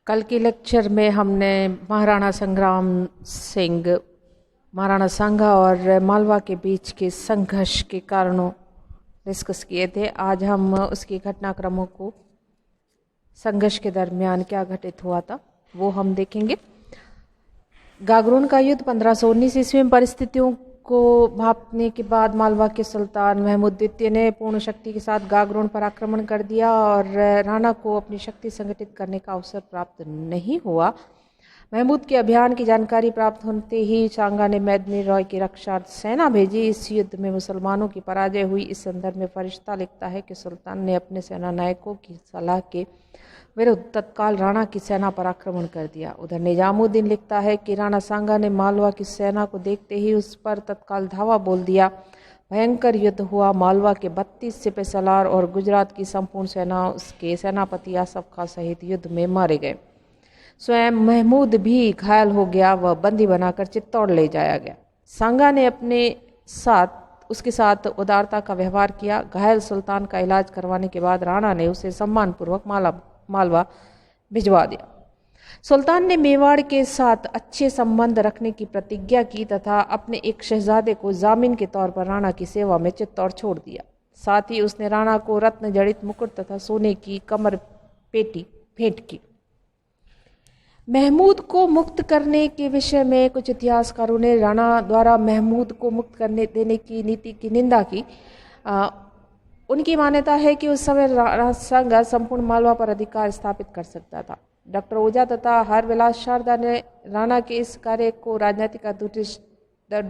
कल की लेक्चर में हमने महाराणा संग्राम सिंह, महाराणा सांगा और मालवा के बीच के संघर्ष के कारणों डिस्कस किए थे। आज हम उसके घटनाक्रमों को, संघर्ष के दरमियान क्या घटित हुआ था वो हम देखेंगे। गागरोन का युद्ध 1519 ईस्वी में परिस्थितियों को भांपने के बाद मालवा के सुल्तान महमूद द्वितीय ने पूर्ण शक्ति के साथ गागरोन पर आक्रमण कर दिया और राणा को अपनी शक्ति संगठित करने का अवसर प्राप्त नहीं हुआ। महमूद के अभियान की जानकारी प्राप्त होते ही सांगा ने मेदिनी रॉय की रक्षार्थ सेना भेजी। इस युद्ध में मुसलमानों की पराजय हुई। इस संदर्भ में फरिश्ता लिखता है कि सुल्तान ने अपने सेना नायकों की सलाह के विरुद्ध तत्काल राणा की सेना पर आक्रमण कर दिया। उधर निजामुद्दीन लिखता है कि राणा सांगा ने मालवा की सेना को देखते ही उस पर तत्काल धावा बोल दिया। भयंकर युद्ध हुआ। मालवा के 32 सिपह सलार और गुजरात की संपूर्ण सेना उसके सेनापति आसफ खां सहित युद्ध में मारे गए। स्वयं महमूद भी घायल हो गया। वह बंदी बनाकर चित्तौड़ ले जाया गया। सांगा ने उसके साथ उदारता का व्यवहार किया। घायल सुल्तान का इलाज करवाने के बाद राणा ने उसे सम्मानपूर्वक मालवा भिजवा दिया। सुल्तान ने मेवाड़ के साथ अच्छे संबंध रखने की प्रतिज्ञा की तथा अपने एक शहजादे को जामिन के तौर पर राणा की सेवा में चित्तौड़ छोड़ दिया। साथ ही उसने राणा को रत्न जड़ित मुकुट तथा सोने की कमर पेटी भेंट की। महमूद को मुक्त करने के विषय में कुछ इतिहासकारों ने राणा द्वारा महमूद को मुक्त करने देने की नीति की निंदा की। उनकी मान्यता है कि उस समय राणा सांगा संपूर्ण मालवा पर अधिकार स्थापित कर सकता था। डॉक्टर ओझा तथा हरविलास शारदा ने राणा के इस कार्य को राजनीतिक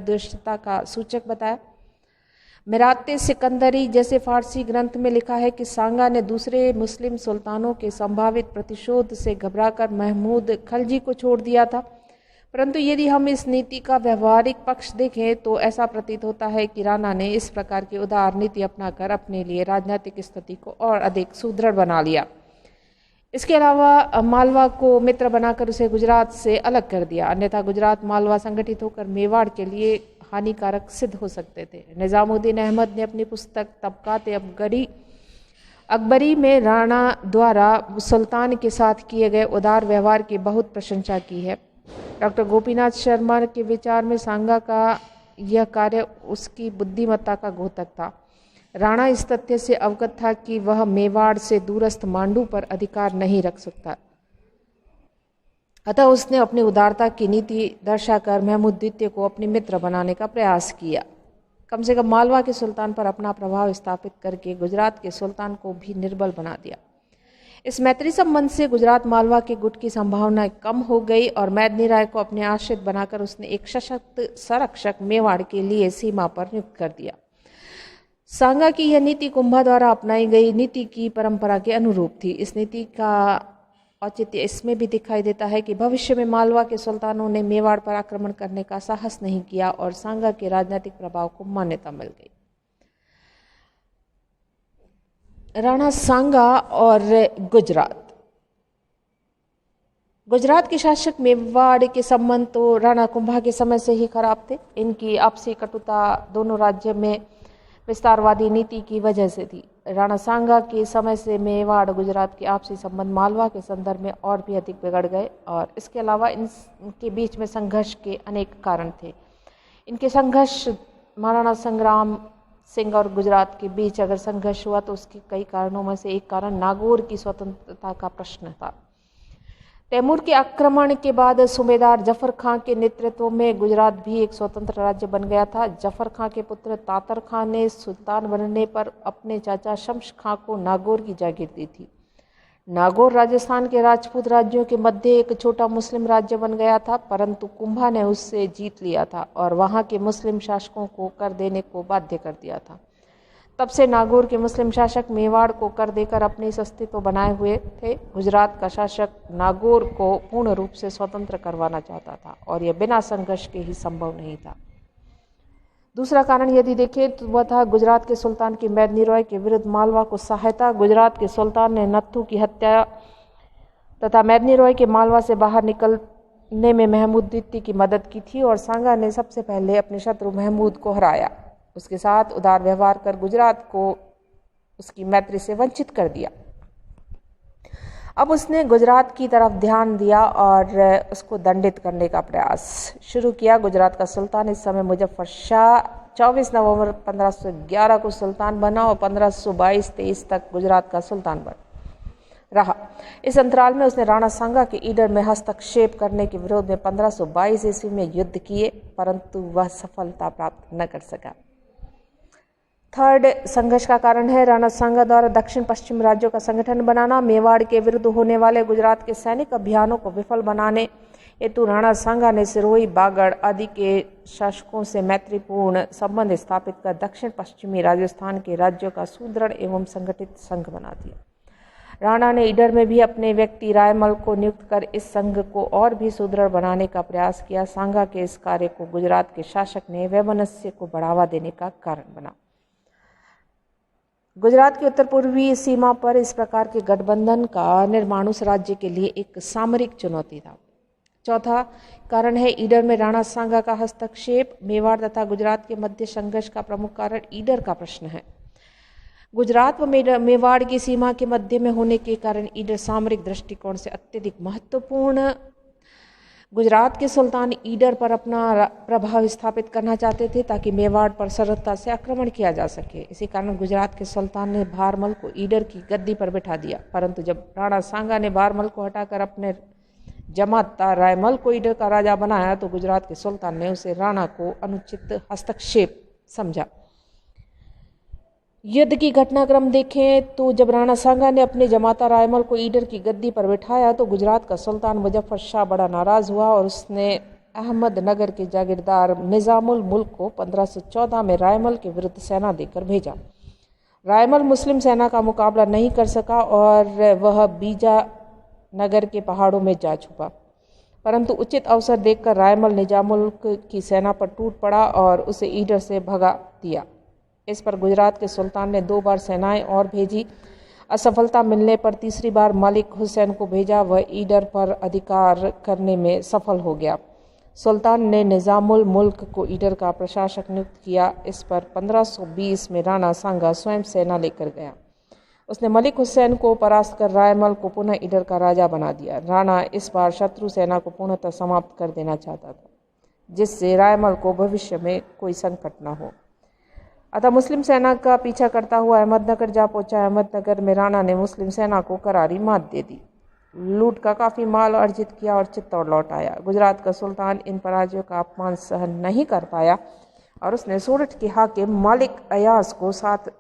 दुष्टता का सूचक बताया। मिराते सिकंदरी जैसे फारसी ग्रंथ में लिखा है कि सांगा ने दूसरे मुस्लिम सुल्तानों के संभावित प्रतिशोध से घबराकर महमूद खलजी को छोड़ दिया था। परंतु यदि हम इस नीति का व्यवहारिक पक्ष देखें तो ऐसा प्रतीत होता है कि राणा ने इस प्रकार की उदार नीति अपनाकर अपने लिए राजनीतिक स्थिति को और अधिक सुदृढ़ बना लिया। इसके अलावा मालवा को मित्र बनाकर उसे गुजरात से अलग कर दिया, अन्यथा गुजरात मालवा संगठित होकर मेवाड़ के लिए हानिकारक सिद्ध हो सकते थे। निजामुद्दीन अहमद ने अपनी पुस्तक तबकात अकबरी में राणा द्वारा सुल्तान के साथ किए गए उदार व्यवहार की बहुत प्रशंसा की है। डॉक्टर गोपीनाथ शर्मा के विचार में सांगा का यह कार्य उसकी बुद्धिमत्ता का द्योतक था। राणा इस तथ्य से अवगत था कि वह मेवाड़ से दूरस्थ मांडू पर अधिकार नहीं रख सकता, अतः उसने अपनी उदारता की नीति दर्शाकर महमूद द्वितीय को अपने मित्र बनाने का प्रयास किया। कम से कम मालवा के सुल्तान पर अपना प्रभाव स्थापित करके गुजरात के सुल्तान को भी निर्बल बना दिया। इस मैत्री संबंध से गुजरात मालवा के गुट की संभावना कम हो गई और मेदिनी राय को अपने आश्रित बनाकर उसने एक सशक्त संरक्षक मेवाड़ के लिए सीमा पर नियुक्त कर दिया। सांगा की यह नीति कुंभा द्वारा अपनाई गई नीति की परंपरा के अनुरूप थी। इस नीति का औचित्य इसमें भी दिखाई देता है कि भविष्य में मालवा के सुल्तानों ने मेवाड़ पर आक्रमण करने का साहस नहीं किया और सांगा के राजनीतिक प्रभाव को मान्यता मिल गई। राणा सांगा और गुजरात के शासक मेवाड़ के संबंध तो राणा कुंभा के समय से ही खराब थे। इनकी आपसी कटुता दोनों राज्य में विस्तारवादी नीति की वजह से थी। राणा सांगा के समय से मेवाड़ गुजरात के आपसी संबंध मालवा के संदर्भ में और भी अधिक बिगड़ गए और इसके अलावा इनके बीच में संघर्ष के अनेक कारण थे। इनके संघर्ष महाराणा संग्राम सिंह और गुजरात के बीच अगर संघर्ष हुआ तो उसके कई कारणों में से एक कारण नागौर की स्वतंत्रता का प्रश्न था। तैमूर के आक्रमण के बाद सूबेदार जफर खां के नेतृत्व में गुजरात भी एक स्वतंत्र राज्य बन गया था। जफर खां के पुत्र तातर खां ने सुल्तान बनने पर अपने चाचा शम्स खां को नागौर की जागीर दी थी। नागौर राजस्थान के राजपूत राज्यों के मध्य एक छोटा मुस्लिम राज्य बन गया था, परंतु कुंभा ने उससे जीत लिया था और वहां के मुस्लिम शासकों को कर देने को बाध्य कर दिया था। तब से नागौर के मुस्लिम शासक मेवाड़ को कर देकर अपने अस्तित्व बनाए हुए थे। गुजरात का शासक नागौर को पूर्ण रूप से स्वतंत्र करवाना चाहता था और यह बिना संघर्ष के ही संभव नहीं था। दूसरा कारण यदि देखें तो वह था गुजरात के सुल्तान की मेदिनी रॉय के विरुद्ध मालवा को सहायता। गुजरात के सुल्तान ने नत्थू की हत्या तथा मेदिनी रॉय के मालवा से बाहर निकलने में महमूद द्वितीय की मदद की थी और सांगा ने सबसे पहले अपने शत्रु महमूद को हराया। उसके साथ उदार व्यवहार कर गुजरात को उसकी मैत्री से वंचित कर दिया। अब उसने गुजरात की तरफ ध्यान दिया और उसको दंडित करने का प्रयास शुरू किया। गुजरात का सुल्तान इस समय मुजफ्फर शाह 24 नवंबर 1511 को सुल्तान बना और 1522-23 तक गुजरात का सुल्तान रहा। इस अंतराल में उसने राणा सांगा के ईडर में हस्तक्षेप करने के विरोध में 1522 ईस्वी में युद्ध किए, परंतु वह सफलता प्राप्त न कर सका। थर्ड संघर्ष का कारण है राणा सांगा द्वारा दक्षिण पश्चिम राज्यों का संगठन बनाना। मेवाड़ के विरुद्ध होने वाले गुजरात के सैनिक अभियानों को विफल बनाने हेतु राणा सांगा ने सिरोही, बागड़ आदि के शासकों से मैत्रीपूर्ण संबंध स्थापित कर दक्षिण पश्चिमी राजस्थान के राज्यों का सुदृढ़ एवं संगठित संघ बना दिया। राणा ने ईडर में भी अपने व्यक्ति रायमल को नियुक्त कर इस संघ को और भी सुदृढ़ बनाने का प्रयास किया। सांगा के इस कार्य को गुजरात के शासक ने वैमनस्य को बढ़ावा देने का कारण बना। गुजरात की उत्तर पूर्वी सीमा पर इस प्रकार के गठबंधन का निर्माण उस राज्य के लिए एक सामरिक चुनौती था। चौथा कारण है ईडर में राणा सांगा का हस्तक्षेप। मेवाड़ तथा गुजरात के मध्य संघर्ष का प्रमुख कारण ईडर का प्रश्न है। गुजरात व मेवाड़ की सीमा के मध्य में होने के कारण ईडर सामरिक दृष्टिकोण से अत्यधिक महत्वपूर्ण। गुजरात के सुल्तान ईडर पर अपना प्रभाव स्थापित करना चाहते थे ताकि मेवाड़ पर सरलता से आक्रमण किया जा सके। इसी कारण गुजरात के सुल्तान ने भारमल को ईडर की गद्दी पर बिठा दिया, परंतु जब राणा सांगा ने भारमल को हटाकर अपने जमाता रायमल को ईडर का राजा बनाया तो गुजरात के सुल्तान ने उसे राणा को अनुचित हस्तक्षेप समझा। युद्ध की घटनाक्रम देखें तो जब राणा सांगा ने अपने जमाता रायमल को ईडर की गद्दी पर बिठाया तो गुजरात का सुल्तान मुजफ्फर शाह बड़ा नाराज हुआ और उसने अहमदनगर के जागीरदार निजामुल मुल्क को 1514 में रायमल के विरुद्ध सेना देकर भेजा। रायमल मुस्लिम सेना का मुकाबला नहीं कर सका और वह बीजा नगर के पहाड़ों में जा छुपा, परंतु उचित अवसर देखकर रायमल निजामुल की सेना पर टूट पड़ा और उसे ईडर से भगा दिया। इस पर गुजरात के सुल्तान ने 2 बार सेनाएं और भेजी। असफलता मिलने पर तीसरी बार मलिक हुसैन को भेजा। वह ईडर पर अधिकार करने में सफल हो गया। सुल्तान ने निजामुल मुल्क को ईडर का प्रशासक नियुक्त किया। इस पर 1520 में राणा सांगा स्वयं सेना लेकर गया। उसने मलिक हुसैन को परास्त कर रायमल को पुनः ईडर का राजा बना दिया। राणा इस बार शत्रु सेना को पूर्णतः समाप्त कर देना चाहता था, जिससे रायमल को भविष्य में कोई संकट न हो। अतः मुस्लिम सेना का पीछा करता हुआ अहमदनगर जा पहुंचा। अहमदनगर में राणा ने मुस्लिम सेना को करारी मात दे दी, लूट का काफ़ी माल अर्जित किया और चित्तौड़ लौट आया। गुजरात का सुल्तान इन पराजयों का अपमान सहन नहीं कर पाया और उसने सोरठ के हाकिम मालिक अयाज को साथ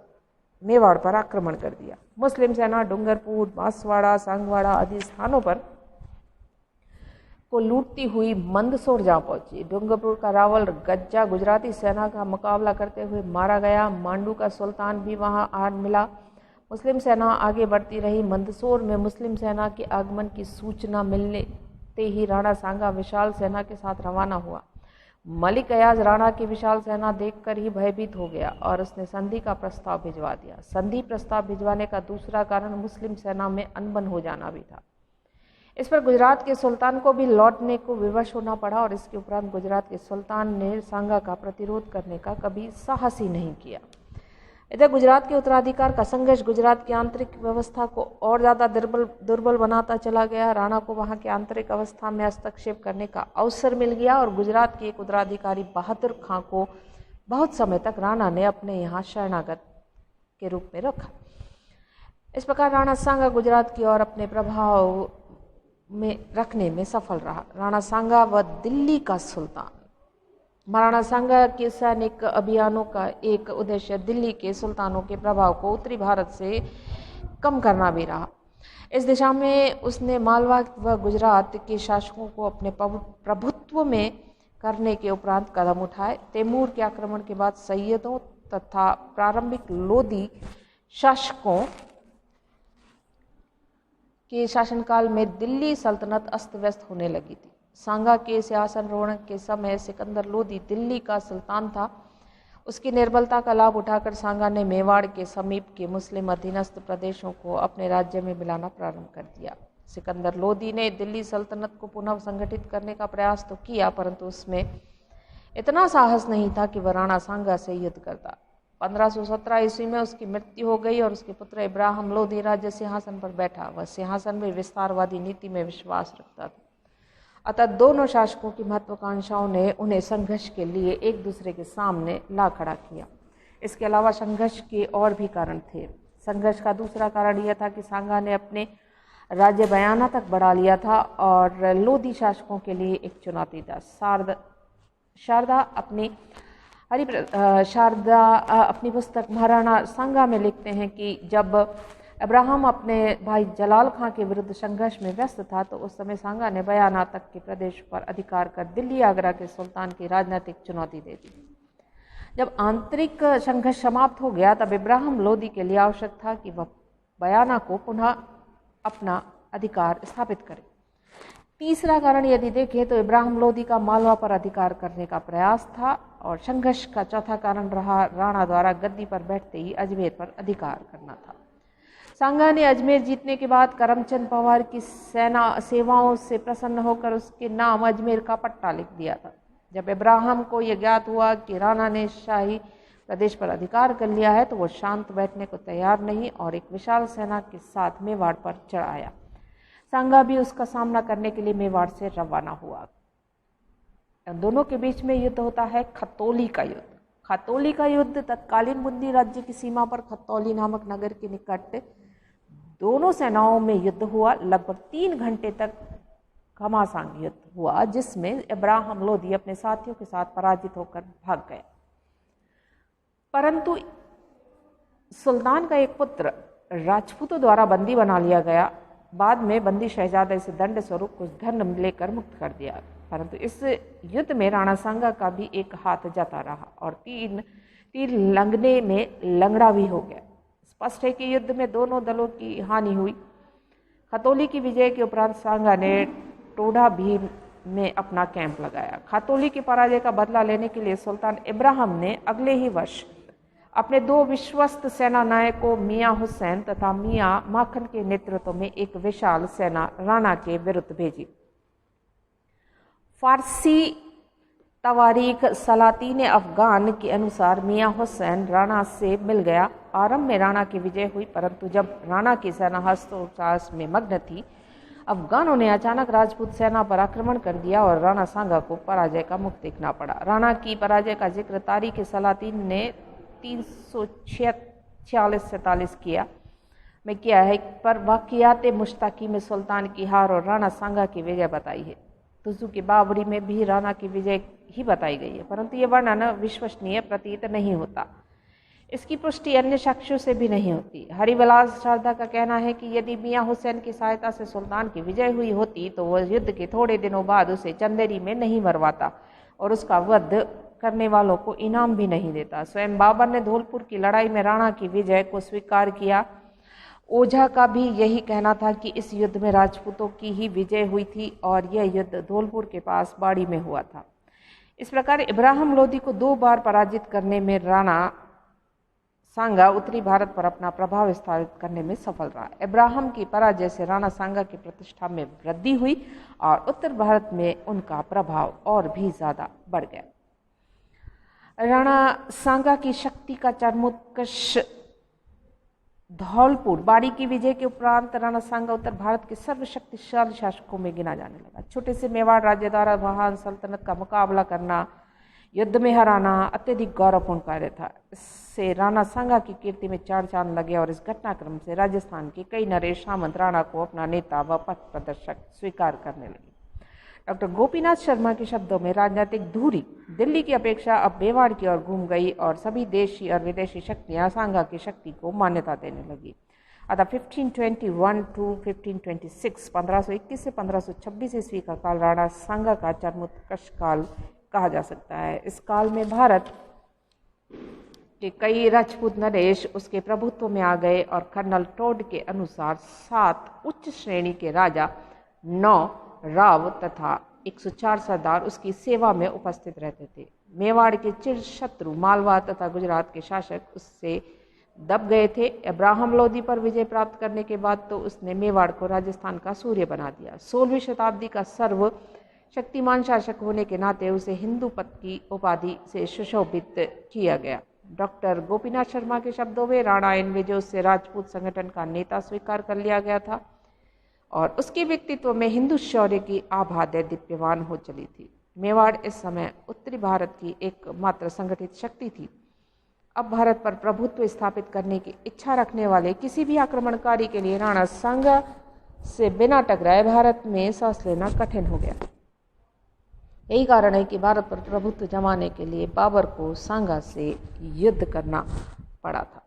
मेवाड़ पर आक्रमण कर दिया। मुस्लिम सेना डूंगरपुर, बांसवाड़ा, सांगवाड़ा आदि स्थानों पर को लूटती हुई मंदसौर जा पहुंची। डूंगरपुर का रावल गज्जा गुजराती सेना का मुकाबला करते हुए मारा गया। मांडू का सुल्तान भी वहां आ मिला। मुस्लिम सेना आगे बढ़ती रही। मंदसौर में मुस्लिम सेना के आगमन की सूचना मिलते ही राणा सांगा विशाल सेना के साथ रवाना हुआ। मलिक अयाज राणा की विशाल सेना देखकर ही भयभीत हो गया और उसने संधि का प्रस्ताव भिजवा दिया। संधि प्रस्ताव भिजवाने का दूसरा कारण मुस्लिम सेना में अनबन हो जाना भी था। इस पर गुजरात के सुल्तान को भी लौटने को विवश होना पड़ा और इसके उपरांत गुजरात के सुल्तान ने सांगा का प्रतिरोध करने का कभी साहस ही नहीं किया। इधर गुजरात के उत्तराधिकार का संघर्ष गुजरात की आंतरिक व्यवस्था को और ज़्यादा दुर्बल बनाता चला गया। राणा को वहां की आंतरिक अवस्था में हस्तक्षेप करने का अवसर मिल गया और गुजरात के एक उत्तराधिकारी बहादुर खां को बहुत समय तक राणा ने अपने यहाँ शरणागत के रूप में रखा। इस प्रकार राणा सांगा गुजरात की ओर अपने प्रभाव में रखने में सफल रहा। राणा सांगा व दिल्ली का सुल्तान। महाराणा सांगा के सैनिक अभियानों का एक उद्देश्य दिल्ली के सुल्तानों के प्रभाव को उत्तरी भारत से कम करना भी रहा। इस दिशा में उसने मालवा व गुजरात के शासकों को अपने प्रभुत्व में करने के उपरांत कदम उठाए। तैमूर के आक्रमण के बाद सैयदों तथा प्रारंभिक लोधी शासकों के शासनकाल में दिल्ली सल्तनत अस्त व्यस्त होने लगी थी। सांगा के सिंहासनारोहण के समय सिकंदर लोधी दिल्ली का सुल्तान था। उसकी निर्बलता का लाभ उठाकर सांगा ने मेवाड़ के समीप के मुस्लिम अधीनस्थ प्रदेशों को अपने राज्य में मिलाना प्रारंभ कर दिया। सिकंदर लोधी ने दिल्ली सल्तनत को पुनः संगठित करने का प्रयास तो किया, परंतु उसमें इतना साहस नहीं था कि वह राणा सांगा से युद्ध करता। 1517 ईस्वी में उसकी मृत्यु हो गई और उसके पुत्र इब्राहिम लोदी राज्य सिंहासन पर बैठा। वह सिंहासन में विस्तारवादी नीति में विश्वास रखता था। अतः दोनों शासकों की महत्वाकांक्षाओं ने उन्हें संघर्ष के लिए एक दूसरे के सामने ला खड़ा किया। इसके अलावा संघर्ष के और भी कारण थे। संघर्ष का दूसरा कारण यह था कि सांगा ने अपने राज्य बयाना तक बढ़ा लिया था और लोदी शासकों के लिए एक चुनौती था। शारदा अपनी पुस्तक महाराणा सांगा में लिखते हैं कि जब इब्राहिम अपने भाई जलाल खां के विरुद्ध संघर्ष में व्यस्त था तो उस समय सांगा ने बयाना तक के प्रदेश पर अधिकार कर दिल्ली आगरा के सुल्तान की राजनीतिक चुनौती दे दी। जब आंतरिक संघर्ष समाप्त हो गया तब इब्राहिम लोदी के लिए आवश्यक था कि वह बयाना को पुनः अपना अधिकार स्थापित करे। तीसरा कारण यदि देखें तो इब्राहिम लोदी का मालवा पर अधिकार करने का प्रयास था और संघर्ष का चौथा कारण रहा राणा द्वारा गद्दी पर बैठते ही अजमेर पर अधिकार करना था। सांगा ने अजमेर जीतने के बाद करमचंद पवार की सेवाओं से प्रसन्न होकर उसके नाम अजमेर का पट्टा लिख दिया था। जब इब्राहिम को यह ज्ञात हुआ कि राणा ने शाही प्रदेश पर अधिकार कर लिया है तो वो शांत बैठने को तैयार नहीं और एक विशाल सेना के साथ मेवाड़ पर चढ़ आया। सांगा भी उसका सामना करने के लिए मेवाड़ से रवाना हुआ। दोनों के बीच में युद्ध होता है खतौली का युद्ध। खतौली का युद्ध तत्कालीन बूंदी राज्य की सीमा पर खतौली नामक नगर के निकट दोनों सेनाओं में युद्ध हुआ। लगभग 3 घंटे तक घमासान युद्ध हुआ जिसमें इब्राहिम लोदी अपने साथियों के साथ पराजित होकर भाग गया। परंतु सुल्तान का एक पुत्र राजपूतों द्वारा बंदी बना लिया गया। बाद में बंदी शहजादे से दंड स्वरूप कुछ धन लेकर मुक्त कर दिया। परंतु इस युद्ध में राणा सांगा का भी एक हाथ जाता रहा और तीर लंघने में लंगड़ा भी हो गया। स्पष्ट है कि युद्ध में दोनों दलों की हानि हुई। खतौली की विजय के उपरांत सांगा ने टोडा भीम में अपना कैंप लगाया। खतौली की पराजय का बदला लेने के लिए सुल्तान इब्राहिम ने अगले ही वर्ष अपने 2 विश्वस्त सेना नायकों मियाँ हुसैन तथा मियाँ माखन के नेतृत्व में एक विशाल सेना राणा के विरुद्ध भेजी। फारसी तवारीख सलातीन अफगान के अनुसार मियाँ हुसैन राणा से मिल गया। आरंभ में राणा की विजय हुई, परंतु जब राणा की सेना हस्तोच्चास में मग्न थी, अफगानों ने अचानक राजपूत सेना पर आक्रमण कर दिया और राणा सांगा को पराजय का मुख देखना पड़ा। राणा की पराजय का जिक्र तारीख सलातीन ने 346-47 में किया है, पर वाक़ियात मुश्ताकी में सुल्तान की हार और राणा सांगा की विजय बताई है। तुजु की बाबरी में भी राणा की विजय ही बताई गई है, परंतु यह वर्णन विश्वसनीय प्रतीत नहीं होता। इसकी पुष्टि अन्य साक्ष्यों से भी नहीं होती। हरिविलास शारदा का कहना है कि यदि मियाँ हुसैन की सहायता से सुल्तान की विजय हुई होती तो वह युद्ध के थोड़े दिनों बाद उसे चंदेरी में नहीं मरवाता और उसका वध करने वालों को इनाम भी नहीं देता। स्वयं बाबर ने धौलपुर की लड़ाई में राणा की विजय को स्वीकार किया। ओझा का भी यही कहना था कि इस युद्ध में राजपूतों की ही विजय हुई थी और यह युद्ध धौलपुर के पास बाड़ी में हुआ था। इस प्रकार इब्राहिम लोदी को 2 बार पराजित करने में राणा सांगा उत्तरी भारत पर अपना प्रभाव स्थापित करने में सफल रहा। इब्राहिम की पराजय से राणा सांगा की प्रतिष्ठा में वृद्धि हुई और उत्तर भारत में उनका प्रभाव और भी ज्यादा बढ़ गया। राणा सांगा की शक्ति का चरमोत्कर्ष धौलपुर बाड़ी की विजय के उपरांत राणा सांगा उत्तर भारत के सर्वशक्तिशाली शासकों में गिना जाने लगा। छोटे से मेवाड़ राज्य द्वारा महान सल्तनत का मुकाबला करना, युद्ध में हराना अत्यधिक गौरवपूर्ण कार्य था। इससे राणा सांगा की कीर्ति में 4 चांद लगे और इस घटनाक्रम से राजस्थान के कई नरेश सामंत राणा को अपना नेता व पथ प्रदर्शक स्वीकार करने लगे। डॉक्टर गोपीनाथ शर्मा के शब्दों में राजनीतिक धुरी दिल्ली की अपेक्षा अब मेवाड़ की ओर घूम गई और सभी देशी और विदेशी शक्तियां सांगा की शक्ति को मान्यता देने लगी। अतः 1521 to 1526 1521 से 1526 ईस्वी का काल राणा सांगा का चरमोत्कर्ष काल कहा जा सकता है। इस काल में भारत के कई राजपूत नरेश उसके प्रभुत्व में आ गए और कर्नल टोड के अनुसार 7 उच्च श्रेणी के राजा, 9 राव तथा 104 सरदार उसकी सेवा में उपस्थित रहते थे। मेवाड़ के चिर शत्रु मालवा तथा गुजरात के शासक उससे दब गए थे। इब्राहिम लोदी पर विजय प्राप्त करने के बाद तो उसने मेवाड़ को राजस्थान का सूर्य बना दिया। 16वीं शताब्दी का सर्व शक्तिमान शासक होने के नाते उसे हिंदू पद की उपाधि से सुशोभित किया गया। डॉक्टर गोपीनाथ शर्मा के शब्दों में राणा एनविजो से राजपूत संगठन का नेता स्वीकार कर लिया गया था और उसके व्यक्तित्व में हिंदू शौर्य की आभा दीप्यमान हो चली थी। मेवाड़ इस समय उत्तरी भारत की एकमात्र संगठित शक्ति थी। अब भारत पर प्रभुत्व स्थापित करने की इच्छा रखने वाले किसी भी आक्रमणकारी के लिए राणा सांगा से बिना टकराए भारत में सांस लेना कठिन हो गया। यही कारण है कि भारत पर प्रभुत्व जमाने के लिए बाबर को सांगा से युद्ध करना पड़ा था।